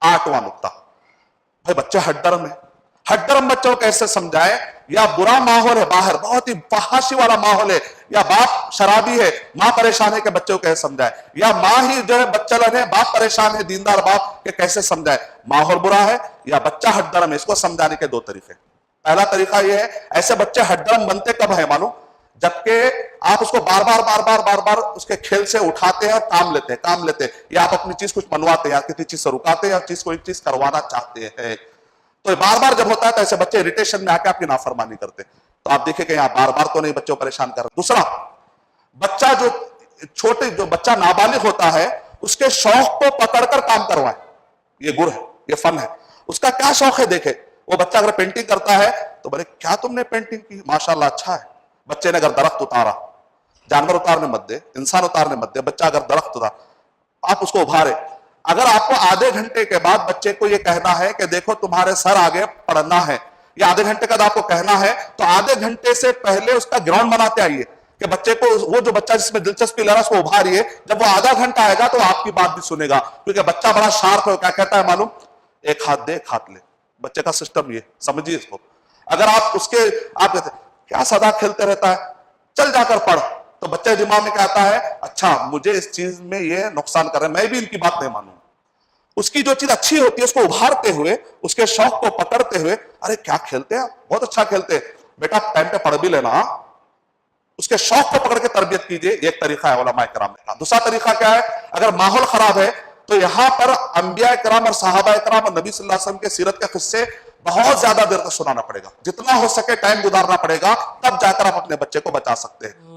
8वां नुक्ता, भाई बच्चे हड्डरम है, हड्डरम बच्चों को कैसे समझाए, या बुरा माहौल है बाहर, बहुत ही फहाशी वाला माहौल है, या बाप शराबी है, माँ परेशान है, कि बच्चों को कैसे समझाए, या माँ ही जो है बच्चलन है, बाप परेशान है, दीनदार बाप, के कैसे समझाए, माहौल बुरा है या बच्चा हड्डरम है, इसको समझाने के दो तरीके। पहला तरीका यह है, ऐसे बच्चे हड्डरम बनते कब है मालूम, जबकि आप उसको बार बार उसके खेल से उठाते हैं और काम लेते हैं, या आप अपनी चीज कुछ मनवाते हैं, या किसी चीज से रुकाते हैं, या चीज कोई चीज करवाना चाहते हैं, तो बार बार जब होता है तो ऐसे बच्चे इरिटेशन में आके आपकी नाफरमानी करते हैं। तो आप देखिए कि यहाँ बार बार तो नहीं बच्चों को परेशान कर रहे। दूसरा, बच्चा जो बच्चा नाबालिग होता है, उसके शौक को पकड़कर काम करवाए, ये गुर है, ये फन है, उसका क्या शौक है देखे। वो बच्चा अगर पेंटिंग करता है तो बोले क्या तुमने पेंटिंग की, माशाल्लाह अच्छा है। बच्चे ने अगर दरख्त उतारा, जानवर उतारने मत दे, इंसान उतारने मत दे, बच्चा अगर दरख्त उतारा, आप उसको उभारे। अगर आपको आधे घंटे के बाद बच्चे को ये कहना है कि देखो तुम्हारे सर आगे पढ़ना है, या आधे घंटे का आपको कहना है, तो आधे घंटे से पहले उसका ग्राउंड बनाते आइए, कि बच्चे को, वो जो बच्चा जिसमें दिलचस्पी ले रहा है उसको उभारिए। जब वो आधा घंटा आएगा तो आपकी बात भी सुनेगा, क्योंकि बच्चा बड़ा शार्प है। क्या कहता है मालूम, एक हाथ दे एक हाथ ले, बच्चे का सिस्टम ये समझिए इसको। अगर आप कहते क्या सदा खेलते रहता है, चल जाकर पढ़, तो बच्चे दिमाग में क्या आता है, अच्छा मुझे इस चीज में ये नुकसान कर रहे हैं, मैं भी इनकी बात नहीं मानूंगा। उसकी जो चीज अच्छी होती है उसको उभारते हुए, उसके शौक को पकड़ते हुए, अरे क्या खेलते हैं, बहुत अच्छा खेलते हैं बेटा, टाइम पे पढ़ भी लेना, उसके शौक को पकड़ के तरबियत कीजिए। एक तरीका है उलमा इकराम ने कहा। दूसरा तरीका क्या है, अगर माहौल खराब है तो यहां पर अंबिया इकराम और सहाबा इकराम और नबी सल्लल्लाहु अलैहि वसल्लम के सीरत के किस्से बहुत ज्यादा देर तक सुनाना पड़ेगा, जितना हो सके टाइम गुजारना पड़ेगा, तब जाकर आप अपने बच्चे को बचा सकते हैं।